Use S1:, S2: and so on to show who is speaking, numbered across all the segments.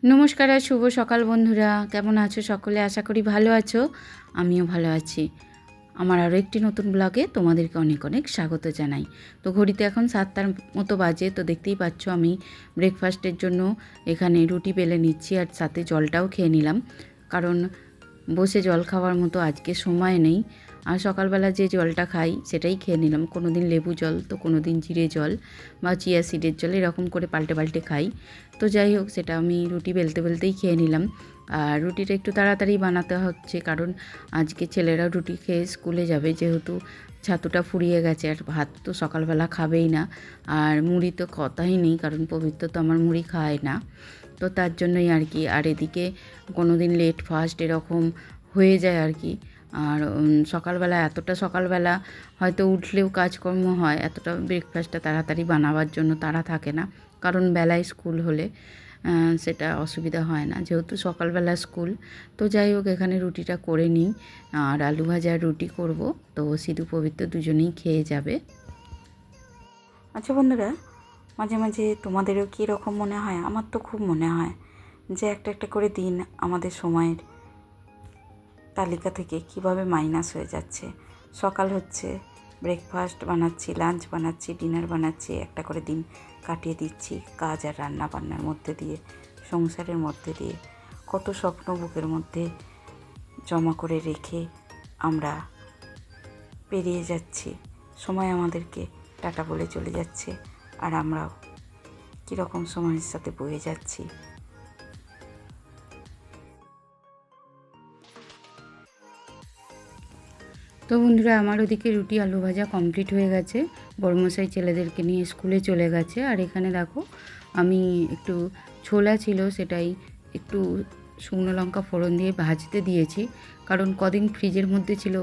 S1: নমস্কার আর শুভ সকাল বন্ধুরা, কেমন আছো সকলে? আশা করি ভালো আছো। আমিও ভালো আছি। আমার আরও একটি নতুন ব্লগে তোমাদেরকে অনেক অনেক স্বাগত জানাই। তো ঘড়িতে এখন 7টার মতো বাজে। তো দেখতেই পাচ্ছ আমি ব্রেকফাস্টের জন্য এখানে রুটি বেলে নিচ্ছি আর সাথে জলটাও খেয়ে নিলাম, কারণ বসে জল খাওয়ার মতো আজকে সময় নেই। আর সকালবেলা যে জলটা খাই সেটাই খেয়ে নিলাম। কোনো দিন লেবু জল, তো কোনো দিন জিরে জল বা চিয়া সিডের জল, এরকম করে পাল্টে পাল্টে খাই। তো যাই হোক, সেটা আমি রুটি বেলতে বেলতেই খেয়ে নিলাম। আর রুটিটা একটু তাড়াতাড়ি বানাতে হচ্ছে, কারণ আজকে ছেলেরা রুটি খেয়ে স্কুলে যাবে, যেহেতু ছাতুটা ফুরিয়ে গেছে। আর ভাত তো সকালবেলা খাবেই না, আর মুড়ি তো কথাই নেই, কারণ পবিত্র তো আমার মুড়ি খায় না। তো তার জন্যই আর কি। আর এদিকে কোনো দিন লেট ফাস্ট এরকম হয়ে যায় আর কি। আর সকালবেলা, এতটা সকালবেলা হয়তো উঠলেও কাজকর্ম হয়, এতটা ব্রেকফাস্টটা তাড়াতাড়ি বানাবার জন্য তাড়া থাকে না, কারণ বেলায় স্কুল হলে সেটা অসুবিধা হয় না, যেহেতু সকালবেলা স্কুল। তো যাই হোক, এখানে রুটিটা করে নিই, আর আলু ভাজা রুটি করব। তো সিধু পবিত্র দুজনেই খেয়ে যাবে।
S2: আচ্ছা বন্ধুরা, মাঝে মাঝে তোমাদেরও কী রকম মনে হয়? আমার তো খুব মনে হয় যে একটা একটা করে দিন আমাদের সময়ের তালিকা থেকে কিভাবে মাইনাস হয়ে যাচ্ছে। সকাল হচ্ছে, ব্রেকফাস্ট বানাচ্ছি, লাঞ্চ বানাচ্ছি, ডিনার বানাচ্ছি, একটা করে দিন কাটিয়ে দিচ্ছি কাজ আর রান্না বান্নার মধ্যে দিয়ে, সংসারের মধ্যে দিয়ে। কত স্বপ্ন বুকের মধ্যে জমা করে রেখে আমরা পেরিয়ে যাচ্ছি। সময় আমাদেরকে টাটা বলে চলে যাচ্ছে, আর আমরাও কীরকম সময়ের সাথে বয়ে যাচ্ছি।
S1: তো বন্ধুরা, আমার ওদিকে রুটি আলু ভাজা কমপ্লিট হয়ে গেছে। বড়মশাই ছেলেদেরকে নিয়ে স্কুলে চলে গেছে। আর এখানে দেখো, আমি একটু ছোলা ছিল, সেটাই একটু শুকনো লঙ্কা ফোড়ন দিয়ে ভাজতে দিয়েছি, কারণ কদিন ফ্রিজের মধ্যে ছিল,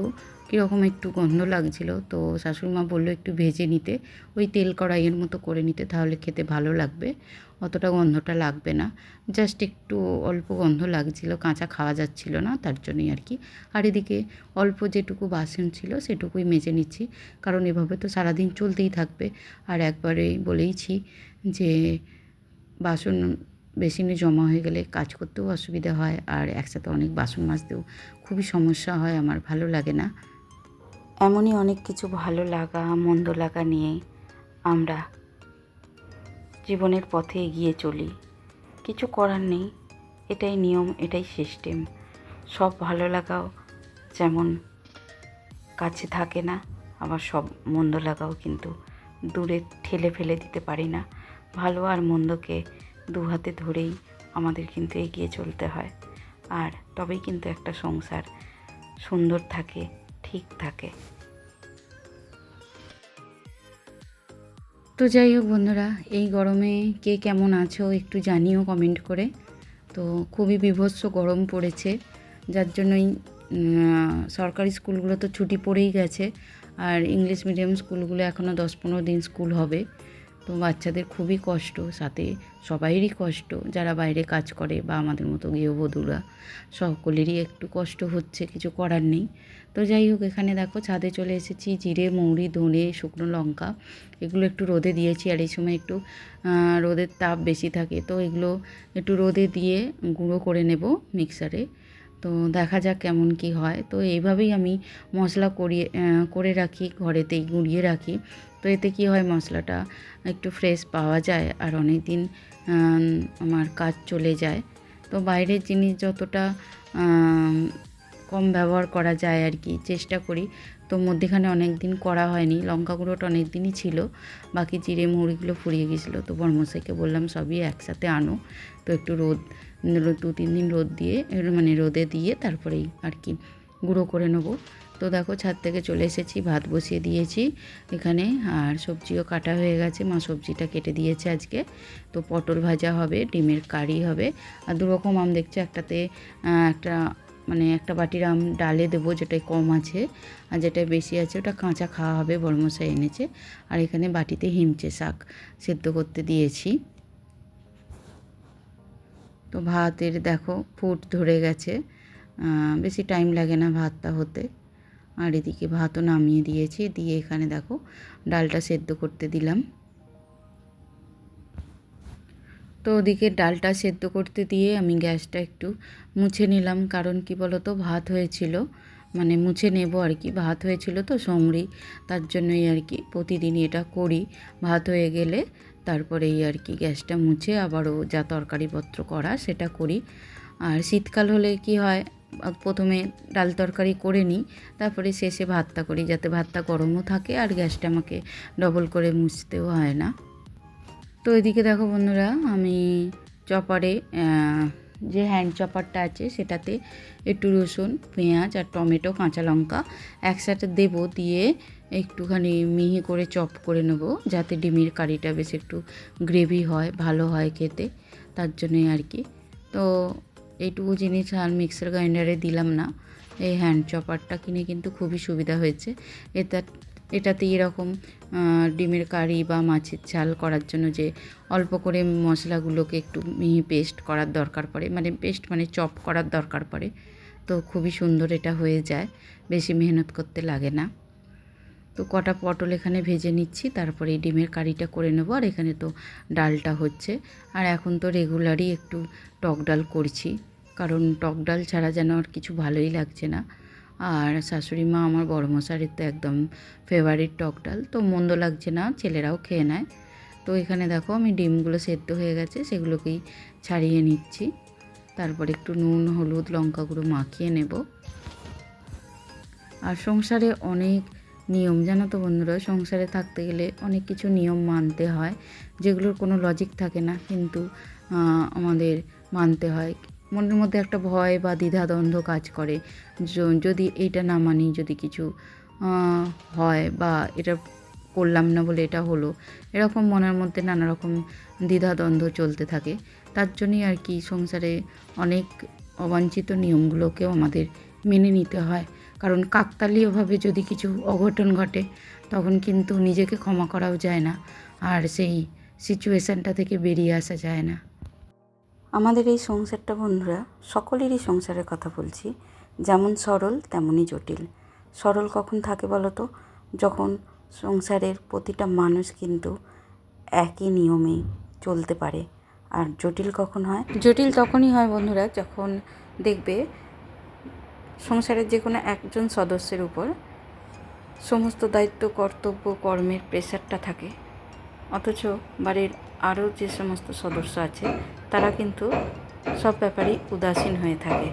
S1: কীরকম একটু গন্ধ লাগছিল। তো শাশুড়িমা বললো একটু ভেজে নিতে, ওই তেল কড়াইয়ের মতো করে নিতে, তাহলে খেতে ভালো লাগবে, অতটা গন্ধটা লাগবে না। জাস্ট একটু অল্প গন্ধ লাগছিল, কাঁচা খাওয়া যাচ্ছিল না, তার জন্যই আর কি। আর এদিকে অল্প যেটুকু বাসন ছিল সেটুকুই মেজে নিচ্ছি, কারণ এভাবে তো সারাদিন চলতেই থাকবে। আর একবারেই বলেইছি যে বাসন বেসিনে জমা হয়ে গেলে কাজ করতেও অসুবিধা হয়, আর একসাথে অনেক বাসন মাজতেও খুবই সমস্যা হয়, আমার ভালো লাগে না।
S2: এমনই অনেক কিছু ভালো লাগা মন্দ লাগা নিয়ে আমরা জীবনের পথে এগিয়ে চলি। কিছু করার নেই, এটাই নিয়ম, এটাই সিস্টেম। সব ভালো লাগাও যেমন কাছে থাকে না, আবার সব মন্দ লাগাও কিন্তু দূরে ঠেলে ফেলে দিতে পারি না। ভালো আর মন্দকে দু হাতে ধরেই আমাদের কিন্তু এগিয়ে চলতে হয়, আর তবেই কিন্তু একটা সংসার সুন্দর থাকে, ঠিক থাকে।
S1: তো যাই হোক বন্ধুরা, এই গরমে কে কেমন আছো একটু জানিও কমেন্ট করে। তো খুবই বীভৎস গরম পড়েছে, যার জন্যই সরকারি স্কুলগুলো তো ছুটি পড়েই গেছে, আর ইংলিশ মিডিয়াম স্কুলগুলো এখনও 10-15 দিন স্কুল হবে। তো বাচ্চাদের খুবই কষ্ট, সাথে সবাইয়েরই কষ্ট, যারা বাইরে কাজ করে বা আমাদের মতো গৃহবধূরা, সকলেরই একটু কষ্ট হচ্ছে, কিছু করার নেই। তো যাই হোক, এখানে দেখো ছাদে চলে এসেছি। জিরে, মৌরি, ধনে, শুকনো লঙ্কা এগুলো একটু রোদে দিয়েছি, আর এই সময় একটু রোদের তাপ বেশি থাকে, তো এগুলো একটু রোদে দিয়ে গুঁড়ো করে নেব মিক্সারে। তো দেখা যাক কেমন কি হয়। তো এইভাবেই আমি মশলা করে রাখি, ঘরেতেই গুঁড়িয়ে রাখি। তো এতে কি হয়, মশলাটা একটু ফ্রেশ পাওয়া যায়, আর অনেক দিন আমার কাজ চলে যায়। তো বাইরের জিনিস যতটা কম ব্যবহার করা যায় আর কি চেষ্টা করি। তো মধ্যেখানে অনেক দিন করা হয়নি, লঙ্কা গুঁড়োটা অনেক দিনই ছিল, বাকি জিরে মৌরিগুলো ফুরিয়ে গেছিলো। তো বড়মশাইকে বললাম সবই একসাথে আনো, তো একটু 2-3 দিন রোদ দিয়ে, মানে রোদে দিয়ে তারপরেই আর কি গুঁড়ো করে নেবো। তো দেখো, ছাদ থেকে চলে এসেছি, ভাত বসিয়ে দিয়েছি এখানে, আর সবজিও কাটা হয়ে গেছে, মা সবজিটা কেটে দিয়েছে আজকে। তো পটল ভাজা হবে, ডিমের কারি হবে, আর 2 রকম আম দেখছি, একটাতে একটা মানে একটা বাটির আম ডালে দেবো, যেটাই কম আছে, আর যেটাই বেশি আছে ওটা কাঁচা খাওয়া হবে, বড়মশাই এনেছে। আর এখানে বাটিতে হিমচে শাক সেদ্ধ করতে দিয়েছি। তো ভাতের দেখো ফুট ধরে গেছে, বেশি টাইম লাগে না ভাতটা হতে। আর এদিকে ভাতও নামিয়ে দিয়েছি, দিয়ে এখানে দেখো ডালটা সেদ্ধ করতে দিলাম। তো ওদিকে ডালটা সেদ্ধ করতে দিয়ে আমি গ্যাসটা একটু মুছে নিলাম, কারণ কি বলো তো, ভাত হয়েছিল, মানে মুছে নেব আর কি, ভাত হয়েছিল তো সমরি, তার জন্যই আর কি প্রতিদিনই এটা করি। ভাত হয়ে গেলে তারপরেই আর কি গ্যাসটা মুছে আবারও যা তরকারিপত্র করা সেটা করি। আর শীতকাল হলে কি হয়, প্রথমে ডাল তরকারি করে নিই, তারপরে শেষে ভাতটা করি, যাতে ভাতটা গরমও থাকে আর গ্যাসটা আমাকে ডবল করে মুছতেও হয় না। তো এদিকে দেখো বন্ধুরা, আমি চপারে যে হ্যান্ড চপারটা আছে সেটাতে একটু রসুন, পেঁয়াজ আর টমেটো, কাঁচা লঙ্কা একসাথে দেবো, দিয়ে একটুখানি মিহি করে চপ করে নেব, যাতে ডিমের কারিটা বেশ একটু গ্রেভি হয়, ভালো হয় খেতে, তার জন্যই আর কি। তো এইটুকু জিনিস আর মিক্সার গ্রাইন্ডারে দিলাম না, এই হ্যান্ড চপারটা কিনে কিন্তু খুবই সুবিধা হয়েছে। এটাতে এরকম ডিমের কারি বা মাছের ঝাল করার জন্য যে অল্প করে মশলাগুলোকে একটু মিহি পেস্ট করার দরকার পড়ে, মানে পেস্ট মানে চপ করার দরকার পড়ে, তো খুবই সুন্দর এটা হয়ে যায়, বেশি মেহনত করতে লাগে না। তো কটা পটল এখানে ভেজে নিচ্ছি, তারপরে এই ডিমের কারিটা করে নেবো। আর এখানে তো ডালটা হচ্ছে, আর এখন তো রেগুলারই একটু টক ডাল করছি, কারণ টক ডাল ছাড়া যেন আর কিছু ভালোই লাগছে না। আর শাশুড়ি মা আমার বড় মশাইয়ের তো একদম ফেভারিট টক ডাল, তো মন্দ লাগছে না, ছেলেরাও খেয়ে নেয়। তো এখানে দেখো আমি ডিমগুলো সেদ্ধ হয়ে গেছে, সেগুলোকেই ছাড়িয়ে নিচ্ছি, তারপর একটু নুন, হলুদ, লঙ্কা গুঁড়ো মাখিয়ে নেব। আর সংসারে অনেক নিয়ম, জানো তো বন্ধুরা, সংসারে থাকতে গেলে অনেক কিছু নিয়ম মানতে হয়, যেগুলোর কোনো লজিক থাকে না, কিন্তু আমাদের মানতে হয়। মনের মধ্যে একটা ভয় বা দ্বিধাদ্বন্দ্ব কাজ করে, যদি এইটা না মানি, যদি কিছু হয় বা এটা করলাম না বলে এটা হলো, এরকম মনের মধ্যে নানা রকম দ্বিধাদ্বন্দ্ব চলতে থাকে। তার জন্যই আর কি সংসারে অনেক অবাঞ্ছিত নিয়মগুলোকেও আমাদের মেনে নিতে হয়, কারণ কাকতালীয়ভাবে যদি কিছু অঘটন ঘটে তখন কিন্তু নিজেকে ক্ষমা করাও যায় না, আর সেই সিচুয়েশানটা থেকে বেরিয়ে আসা যায় না।
S2: আমাদের এই সংসারটা বন্ধুরা, সকলেরই সংসারের কথা বলছি, যেমন সরল তেমনই জটিল। সরল কখন থাকে বলো তো, যখন সংসারের প্রতিটা মানুষ কিন্তু একই নিয়মে চলতে পারে। আর জটিল কখন হয়? জটিল তখনই হয় বন্ধুরা, যখন দেখবে সংসারের যে কোনো একজন সদস্যের উপর সমস্ত দায়িত্ব, কর্তব্য, কর্মের প্রেশারটা থাকে, অথচ বাড়ির আরও যে সমস্ত সদস্য আছে তারা কিন্তু সব ব্যাপারেই উদাসীন হয়ে থাকে।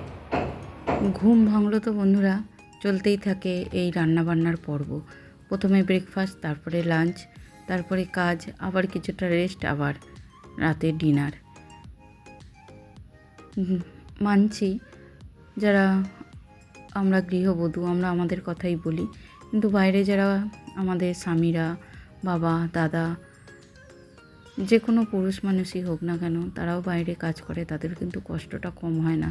S1: ঘুম ভাঙলো তো বন্ধুরা, চলতেই থাকে এই রান্নাবান্নার পর্ব। প্রথমে ব্রেকফাস্ট, তারপরে লাঞ্চ, তারপরে কাজ, আবার কিছুটা রেস্ট, আবার রাতে ডিনার। মানছি, যারা আমরা গৃহবধূ, আমরা আমাদের কথাই বলি, কিন্তু বাইরে যারা আমাদের স্বামীরা, বাবা, দাদা, যে কোনো পুরুষ মানুষই হোক না কেন, তারাও বাইরে কাজ করে, তাদের কিন্তু কষ্টটা কম হয় না,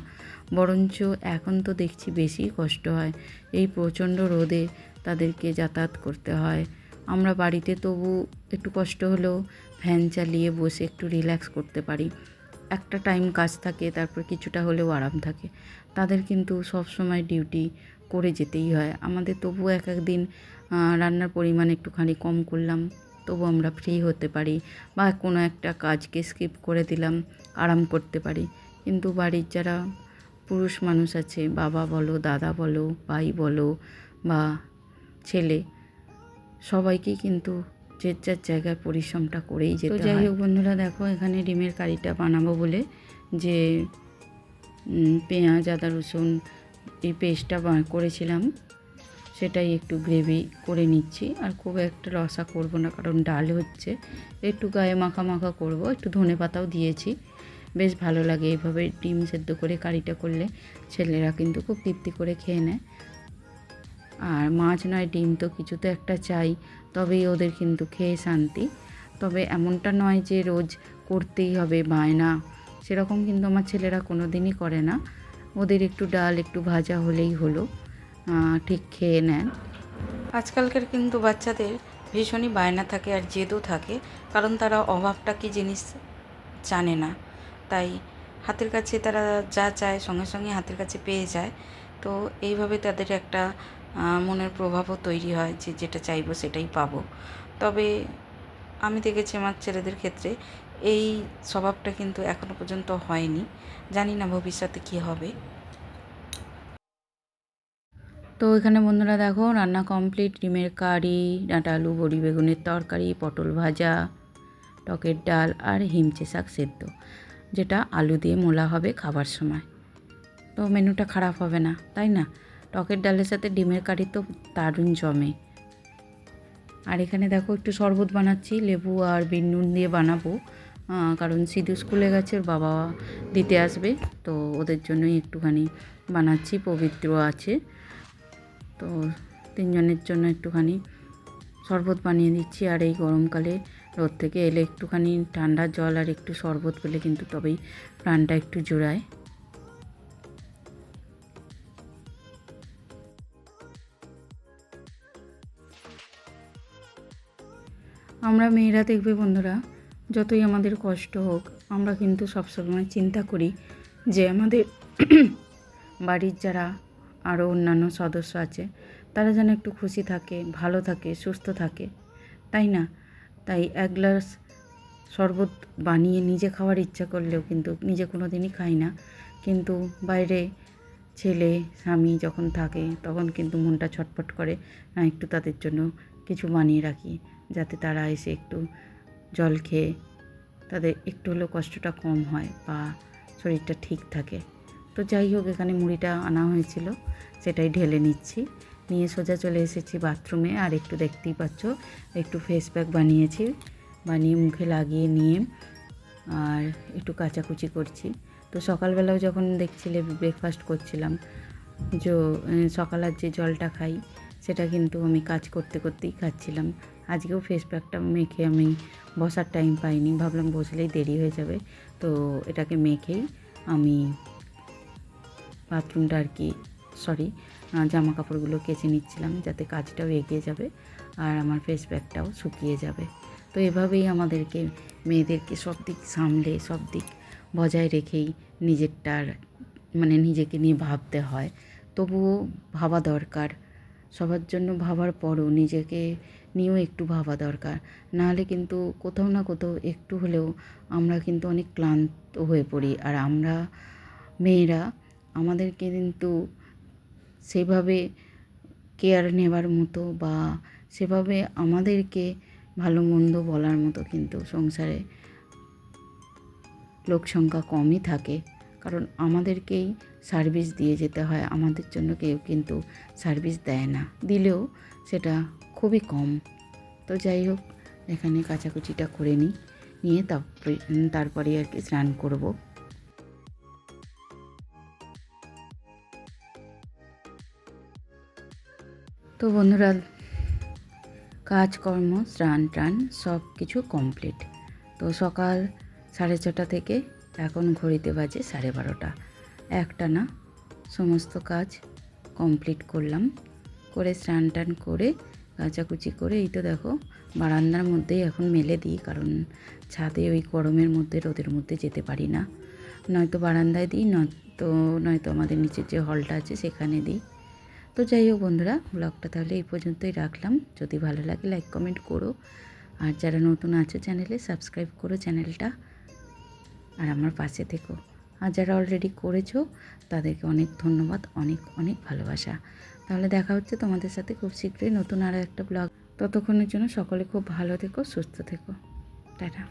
S1: বরঞ্চ এখন তো দেখছি বেশি কষ্ট হয়। এই প্রচণ্ড রোদে তাদেরকে যাতায়াত করতে হয়। আমরা বাড়িতে তবু একটু কষ্ট হলেও ফ্যান চালিয়ে বসে একটু রিল্যাক্স করতে পারি, একটা টাইম কাজ থাকে, তারপর কিছুটা হলেও আরাম থাকে। তাদের কিন্তু সব সময় ডিউটি করে যেতেই হয়। আমাদের তবুও এক এক দিন রান্নার পরিমাণ একটুখানি কম করলাম, তবু আমরা ফ্রি হতে পারি, বা কোনো একটা কাজকে স্কিপ করে দিলাম, আরাম করতে পারি। কিন্তু বাড়ির যারা পুরুষ মানুষ আছে, বাবা বলো, দাদা বলো, ভাই বলো বা ছেলে, সবাইকেই কিন্তু যে যার জায়গায় পরিশ্রমটা করেই যেতে হয়। তো যাই হোক বন্ধুরা, দেখো এখানে ডিমের কারিটা বানাবো বলে যে পেঁয়াজ, আদা, রসুন এই পেস্টটা করেছিলাম, সেটাই একটু গ্রেভি করে নিচ্ছি। আর খুব একটা রসা করব না, কারণ ডাল হচ্ছে, একটু গায়ে মাখা মাখা করব, একটু ধনেপাতাও দিয়েছি, বেশ ভালো লাগে এইভাবে ডিম সেদ্ধ করে কারিটা করলে। ছেলেরা কিন্তু খুব তৃপ্তি করে খেয়ে নেয়। আর মাছ নয় ডিম তো কিছু তো একটা চাই, তবেই ওদের কিন্তু খেয়ে শান্তি। তবে এমনটা নয় যে রোজ করতেই হবে বায়না, সেরকম কিন্তু আমার ছেলেরা কোনো দিনই করে না। ওদের একটু ডাল, একটু ভাজা হলেই হলো, ঠিক খেয়ে নেন।
S2: আজকালকার কিন্তু বাচ্চাদের ভীষণই বায়না থাকে আর জেদও থাকে, কারণ তারা অভাবটা কী জিনিস জানে না, তাই হাতের কাছে তারা যা চায় সঙ্গে সঙ্গে হাতের কাছে পেয়ে যায়। তো এইভাবে তাদের একটা মনের প্রভাবও তৈরি হয় যে যেটা চাইবো সেটাই পাবো। তবে আমি দেখেছি আমার ছেলেদের ক্ষেত্রে এই স্বভাবটা কিন্তু এখনো পর্যন্ত হয়নি, জানি না ভবিষ্যতে কী হবে।
S1: তো এখানে বন্ধুরা দেখো রান্না কমপ্লিট। ডিমের কারি, ডাঁটা আলু বড়ি বেগুনের তরকারি, পটল ভাজা, টকের ডাল আর হিমচে শাক সেদ্ধ, যেটা আলু দিয়ে মোলা হবে খাবার সময়। তো মেনুটা খারাপ হবে না, তাই না? টকের ডালের সাথে ডিমের কারি তো দারুণ জমে। আর এখানে দেখো একটু শরবত বানাচ্ছি, লেবু আর বিট নুন দিয়ে বানাবো, কারণ সিধু স্কুলে গেছে, ওর বাবা দিতে আসবে, তো ওদের জন্যই একটুখানি বানাচ্ছি। পবিত্র আছে, তো তিনজনের জন্য একটুখানি শরবত বানিয়ে দিচ্ছি। আর এই গরমকালে রোদ থেকে এলে একটুখানি ঠান্ডা জল আর একটু শরবত পেলে কিন্তু তবেই প্রাণটা একটু জোড়ায়। আমরা মেয়েরা দেখবে বন্ধুরা, যতই আমাদের কষ্ট হোক, আমরা কিন্তু সবসময় চিন্তা করি যে আমাদের বাড়ির যারা আরও অন্যান্য সদস্য আছে তারা যেন একটু খুশি থাকে, ভালো থাকে, সুস্থ থাকে, তাই না? তাই এক গ্লাস শরবত বানিয়ে নিজে খাওয়ার ইচ্ছা করলেও কিন্তু নিজে কোনো দিনই খাই না, কিন্তু বাইরে ছেলে স্বামী যখন থাকে তখন কিন্তু মনটা ছটফট করে, না একটু তাদের জন্য কিছু বানিয়ে রাখি, যাতে তারা এসে একটু জল খেয়ে তাদের একটু হলেও কষ্টটা কম হয় বা শরীরটা ঠিক থাকে। তো যাই হোক, এখানে মুড়িটা আনা হয়েছিল, সেটাই ঢেলে নিচ্ছি, নিয়ে সোজা চলে এসেছি বাথরুমে। আর একটু দেখতেই পাচ্ছ একটু ফেস প্যাক বানিয়েছি, বানিয়ে মুখে লাগিয়ে নিয়ে আর একটু কাচাকুচি করছি। তো সকালবেলাও যখন দেখছিলে ব্রেকফাস্ট করছিলাম, সকালের যে জলটা খাই সেটা কিন্তু আমি কাজ করতে করতেই খাচ্ছিলাম। আজকেও ফেস প্যাকটা মেখে আমি বসার টাইম পাইনি, ভাবলাম বসলেই দেরি হয়ে যাবে, তো এটাকে মেখেই আমি বাথরুমটা জামা কাপড়গুলো কেচে নিচ্ছিলাম, যাতে কাজটাও এগিয়ে যাবে আর আমার ফেস প্যাকটাও শুকিয়ে যাবে। তো এভাবেই আমাদেরকে মেয়েদেরকে সব দিক সামলে, সব দিক বজায় রেখেই নিজেকে নিয়ে ভাবতে হয়। তবুও ভাবা দরকার, সবার জন্য ভাবার পরও নিজেকে নিয়েও একটু ভাবা দরকার, নাহলে কিন্তু কোথাও না কোথাও একটু হলেও আমরা কিন্তু অনেক ক্লান্ত হয়ে পড়ি। আর আমরা মেয়েরা, আমাদেরকে কিন্তু সেভাবে কেয়ার নেওয়ার মতো বা সেভাবে আমাদেরকে ভালো মন্দ বলার মতো কিন্তু সংসারে লোক সংখ্যা কমই থাকে, কারণ আমাদেরকেই সার্ভিস দিয়ে যেতে হয়, আমাদের জন্য কেউ কিন্তু সার্ভিস দেয় না, দিলেও সেটা খুবই কম। তো যাই হোক, এখানে কাচাকুচিটা করে নিয়ে তারপরে আর কি স্নান করব। তো বন্ধুরা, কাজকর্ম স্নান টান সব কিছু কমপ্লিট। তো সকাল 6:30 থেকে এখন ঘড়িতে বাজে 12:30, একটানা সমস্ত কাজ কমপ্লিট করলাম, করে স্নান টান করে কাচাকুচি করে এই তো দেখো বারান্দার মধ্যেই এখন মেলে দিই, কারণ ছাদে ওই গরমের মধ্যে রোদের মধ্যে যেতে পারি না, নয়তো বারান্দায় দিই, নয়তো আমাদের নিচের যে হলটা আছে সেখানে দিই। তো যাই হোক বন্ধুরা, ব্লগটা তাহলে এই পর্যন্তই রাখলাম। যদি ভালো লাগে লাইক কমেন্ট করো, আর যারা নতুন আছো চ্যানেলে সাবস্ক্রাইব করো চ্যানেলটা, আর আমার পাশে থেকো। আর যারা অলরেডি করেছো তাদেরকে অনেক ধন্যবাদ, অনেক অনেক ভালোবাসা। তাহলে দেখা হচ্ছে তোমাদের সাথে খুব শীঘ্রই নতুন আরও একটা ব্লগ। ততক্ষণের জন্য সকলে খুব ভালো থেকো, সুস্থ থেকো, টাটা।